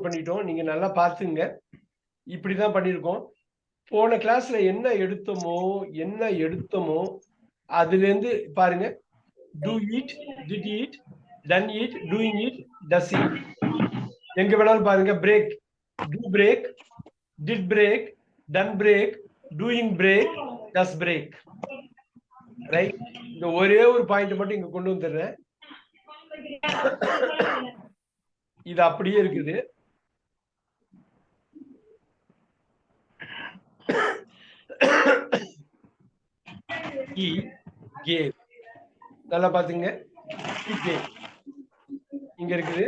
Out பண்ணிட்டோம். நீங்க நல்லா பாத்துங்க. இப்படிதான் பண்ணிருக்கோம். போன கிளாஸ்ல என்ன எடுத்தோமோ அதுல இருந்து பாருங்க. do eat, did eat, done eat, doing eat, does eat. எங்க வேணாலும் பாருங்க. break, do break, did break, done break, doing break, does break. Right. இந்த ஒரே ஒரு பாயிண்ட் மட்டும் இங்க கொண்டு வந்துடுறேன். இது அப்படியே இருக்குது. he gave. நல்லா பாத்துங்க. he gave இங்க இருக்குது.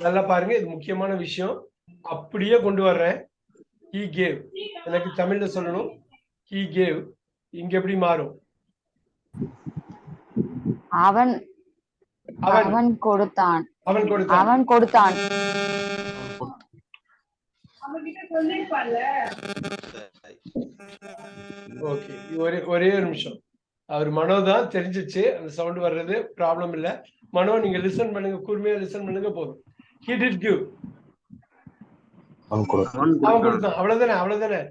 நல்லா பாருங்க. இது முக்கியமான விஷயம். அப்படியே கொண்டு வர்றேன். he gave எனக்கு தமிழ்ல சொல்லணும். he gave இங்க எப்படி மாறும்? அவன் கொடுத்தான். அவன் கொடுத்தான். அவன் கொடுத்தான். ஓகே. ஒரே ஒரு நிமிஷம். அவர் மனோ தான் தெரிஞ்சிச்சு. அந்த சவுண்ட் வர்றது ப்ராப்ளம் இல்ல. மனோ நீங்க லிசன் பண்ணுங்க. கூர்மையா லிசன் பண்ணுங்க போதும். he did give. அவன் கொடுத்தான். அவ்வளவுதானே.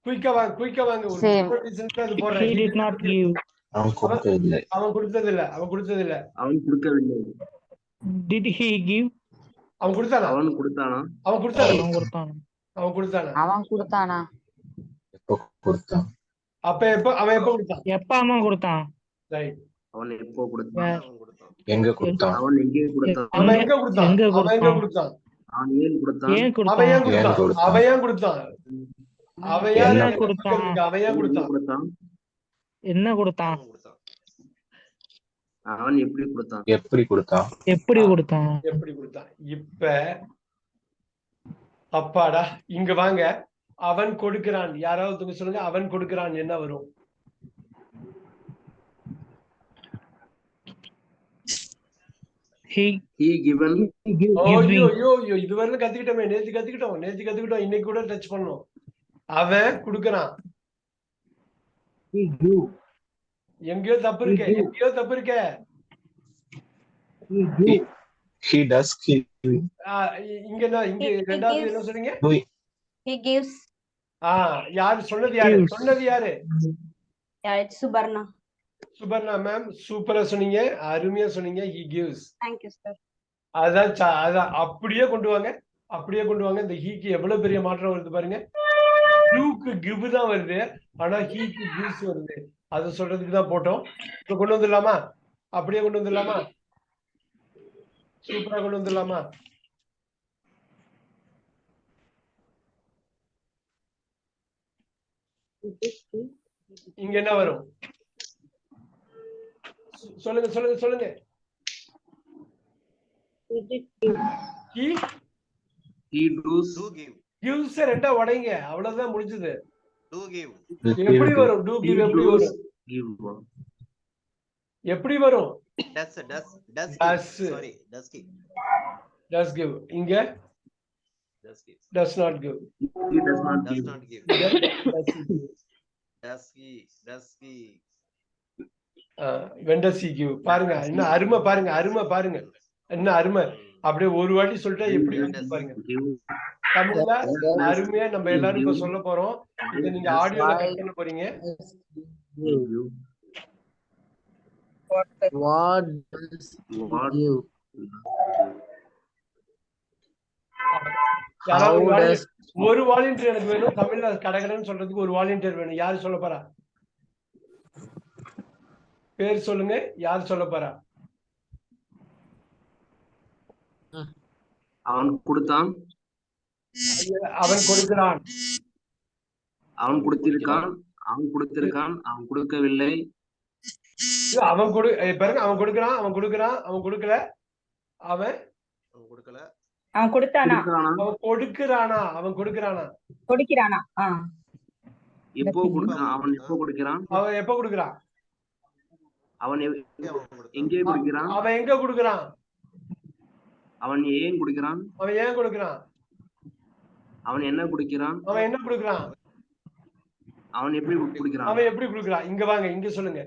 குயிக்கா வாங்க. ஒரு சென்டென்ஸ் அது போடுறேன். he did not give. அவன் கொடுத்ததில்லை. did he give? அவன் கொடுத்தானா? அப்ப அவன் எப்ப கொடுத்தான்? எப்ப அவன் கொடுத்தான்? ரைட். அவன் எப்போ கொடுத்தான்? எங்க கொடுத்தான்? அவன் எங்கே கொடுத்தான்? அவன் எங்க கொடுத்தான்? அவன் ஏன் கொடுத்தான்? அவன் ஏன் கொடுத்தான்? ஏன் கொடுத்தான்? அவன் ஏன் கொடுத்தான்? அவன் ஏன் கொடுத்தான்? என்ன கொடுத்தான்? அவன் எப்படி கொடுத்தான்? எப்படி கொடுத்தான்? இப்ப அப்பாடா இங்க வாங்க. அவன் கொடுக்கிறான். யாராவது சொல்லுங்க. அவன் கொடுக்கிறான் என்ன வரும்? he given. இதுவரையிலும் கத்துக்கிட்டோமே. நேத்து கத்துக்கிட்டோம். இன்னைக்கு கூட டச் பண்ணோம். அவன் கொடுக்கிறான். எங்கேயோ தப்பு இருக்க. he does give. இங்க ரெண்டாவது என்ன சொன்னீங்க? he gives. யாரு சொன்னது? யாரு? சுபர்ணா மேம் சூப்பரா சொன்னீங்க. அருமையா சொன்னீங்க. he gives. thank you sir. அதான் அப்படியே கொண்டு வாங்க. இந்த ஹீக்கு எவ்வளவு பெரிய மாற்றம் வருது பாருங்க. யூக்கு கிவ் தான் வருது. ஆனா ஹீக்கு கிவ்ஸ் வருது. அது சொல்றதுக்கு தான் போட்டோம். இப்ப கொண்டு வந்துடலாமா? அப்படியே கொண்டு வந்துடலாமா? சூப்பரா கொண்டு வந்துடலாமா? இங்க என்ன வரும்? சொல்லுங்க. he does give. gives ரெண்டா உடைங்க. அவ்வளவுதான் முடிஞ்சது. do give. எப்படி வரும்? do give எப்படி வரும்? give. எப்படி வரும்? does sorry does give. இங்க does not give. he does not give. does he when does he give? பாருங்க என்ன அருமை பாருங்க. என்ன அருமை. அப்படியே ஒரு வாட்டி சொல்லிட்டா எப்படி பாருங்க. தமிழ்ல அருமையா நம்ம எல்லாரும் இப்ப சொல்ல போறோம். இத நீங்க ஆடியோல கட் பண்ண போறீங்க. what does give? ஒரு வாலண்டியர் எனக்கு வேணும். தமிழ்ல கடகடன்னு சொல்றதுக்கு ஒரு வாலண்டியர் வேணும். யாரு சொல்ல போறா? பேர் சொல்லுங்க. யாரு சொல்ல போறா? அவன் கொடுத்தான். அவன் கொடுக்கிறான். அவன் கொடுத்திருக்கான். அவன் கொடுக்கவில்லை. அவன் பாருங்க. அவன் கொடுக்கல. அவன் கொடுத்தானா? அவன் கொடுக்கறானா? எப்போ கொடுக்கிறான்? அவன் எப்போ கொடுக்கிறான்? அவன் எப்போ கொடுக்கறான்? அவன் எங்கே கொடுக்கிறான்? அவன் எங்க கொடுக்கறான்? அவன் ஏன் கொடுக்கிறான்? அவன் என்ன கொடுக்கிறான்? அவன் எப்படி கொடுக்கிறான்? இங்க வாங்க. இங்க சொல்லுங்க.